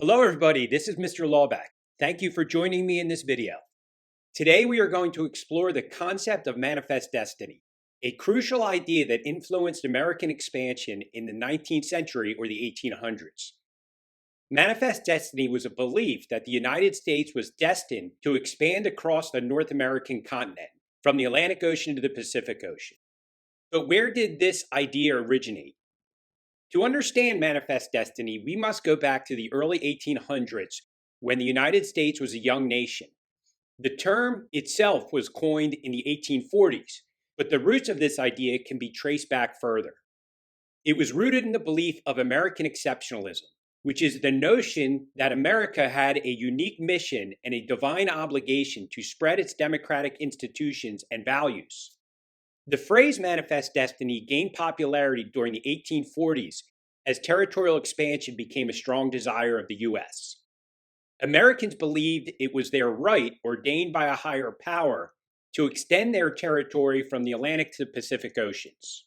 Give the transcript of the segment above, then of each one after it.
Hello everybody, this is Mr. Laubach. Thank you for joining me in this video. Today we are going to explore the concept of manifest destiny, a crucial idea that influenced American expansion in the 19th century or the 1800s. Manifest destiny was a belief that the United States was destined to expand across the North American continent, from the Atlantic Ocean to the Pacific Ocean. But where did this idea originate? To understand manifest destiny, we must go back to the early 1800s when the United States was a young nation. The term itself was coined in the 1840s, but the roots of this idea can be traced back further. It was rooted in the belief of American exceptionalism, which is the notion that America had a unique mission and a divine obligation to spread its democratic institutions and values. The phrase manifest destiny gained popularity during the 1840s as territorial expansion became a strong desire of the U.S. Americans believed it was their right, ordained by a higher power, to extend their territory from the Atlantic to the Pacific Oceans.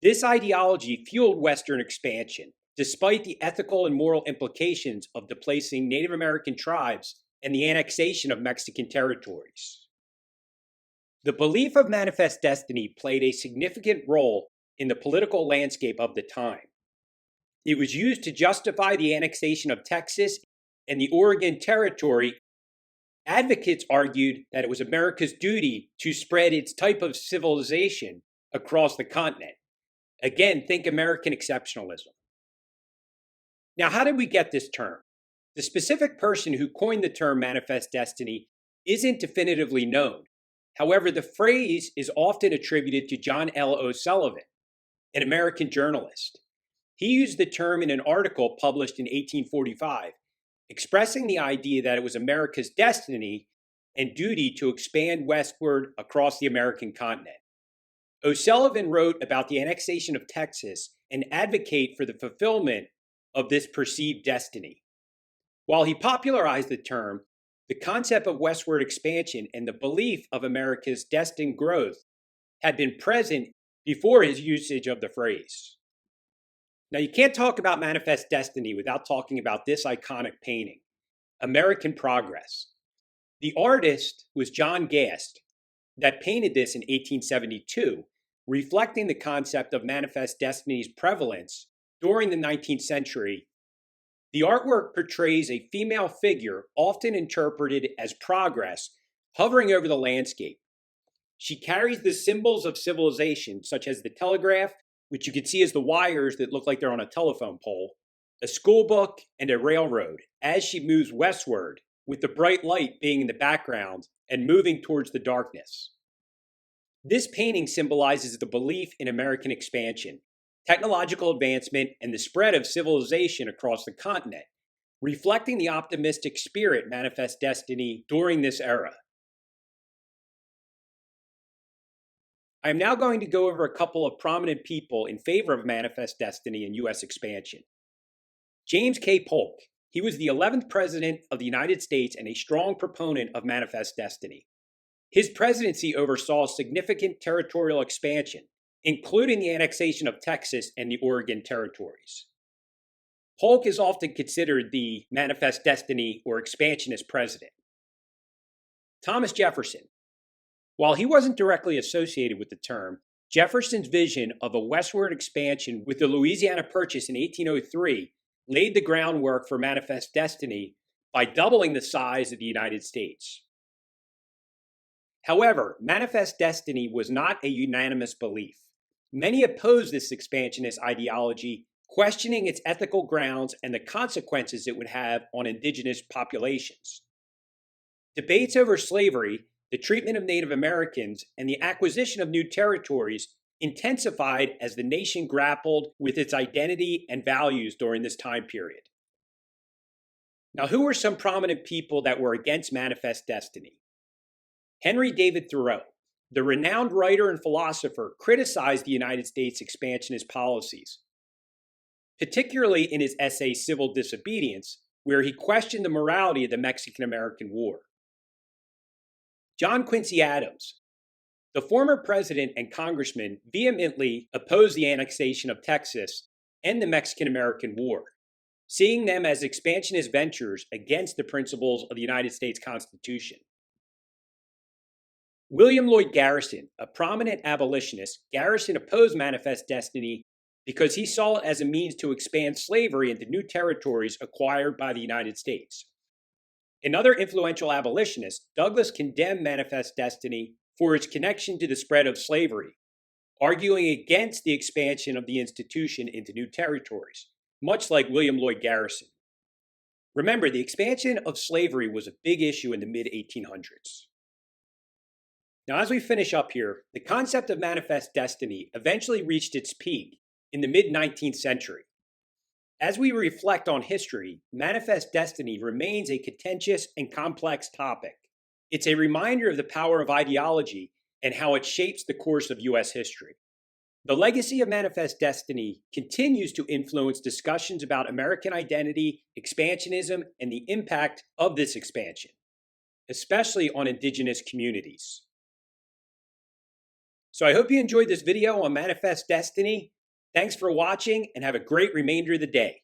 This ideology fueled Western expansion, despite the ethical and moral implications of displacing Native American tribes and the annexation of Mexican territories. The belief of manifest destiny played a significant role in the political landscape of the time. It was used to justify the annexation of Texas and the Oregon Territory. Advocates argued that it was America's duty to spread its type of civilization across the continent. Again, think American exceptionalism. Now, how did we get this term? The specific person who coined the term manifest destiny isn't definitively known. However, the phrase is often attributed to John L. O'Sullivan, an American journalist. He used the term in an article published in 1845, expressing the idea that it was America's destiny and duty to expand westward across the American continent. O'Sullivan wrote about the annexation of Texas and advocated for the fulfillment of this perceived destiny. While he popularized the term, the concept of westward expansion and the belief of America's destined growth had been present before his usage of the phrase. Now, you can't talk about manifest destiny without talking about this iconic painting, American Progress. The artist was John Gast that painted this in 1872, reflecting the concept of manifest destiny's prevalence during the 19th century. The artwork portrays a female figure, often interpreted as progress, hovering over the landscape. She carries the symbols of civilization, such as the telegraph, which you can see as the wires that look like they're on a telephone pole, a school book, and a railroad, as she moves westward, with the bright light being in the background and moving towards the darkness. This painting symbolizes the belief in American expansion, technological advancement, and the spread of civilization across the continent, reflecting the optimistic spirit manifest destiny during this era. I am now going to go over a couple of prominent people in favor of manifest destiny and U.S. expansion. James K. Polk. He was the 11th president of the United States and a strong proponent of manifest destiny. His presidency oversaw significant territorial expansion, including the annexation of Texas and the Oregon territories. Polk is often considered the manifest destiny or expansionist president. Thomas Jefferson. While he wasn't directly associated with the term, Jefferson's vision of a westward expansion with the Louisiana Purchase in 1803 laid the groundwork for manifest destiny by doubling the size of the United States. However, manifest destiny was not a unanimous belief. Many opposed this expansionist ideology, questioning its ethical grounds and the consequences it would have on indigenous populations. Debates over slavery, the treatment of Native Americans, and the acquisition of new territories intensified as the nation grappled with its identity and values during this time period. Now, who were some prominent people that were against manifest destiny? Henry David Thoreau, the renowned writer and philosopher, criticized the United States' expansionist policies, particularly in his essay Civil Disobedience, where he questioned the morality of the Mexican-American War. John Quincy Adams, the former president and congressman, vehemently opposed the annexation of Texas and the Mexican-American War. seeing them as expansionist ventures against the principles of the United States Constitution. William Lloyd Garrison, a prominent abolitionist, Garrison opposed Manifest Destiny because he saw it as a means to expand slavery into new territories acquired by the United States. Another influential abolitionist, Douglass, condemned Manifest Destiny for its connection to the spread of slavery, arguing against the expansion of the institution into new territories, much like William Lloyd Garrison. Remember, the expansion of slavery was a big issue in the mid-1800s. Now, as we finish up here, the concept of manifest destiny eventually reached its peak in the mid-19th century. As we reflect on history, manifest destiny remains a contentious and complex topic. It's a reminder of the power of ideology and how it shapes the course of U.S. history. The legacy of manifest destiny continues to influence discussions about American identity, expansionism, and the impact of this expansion, especially on indigenous communities. So I hope you enjoyed this video on manifest destiny. Thanks for watching and have a great remainder of the day.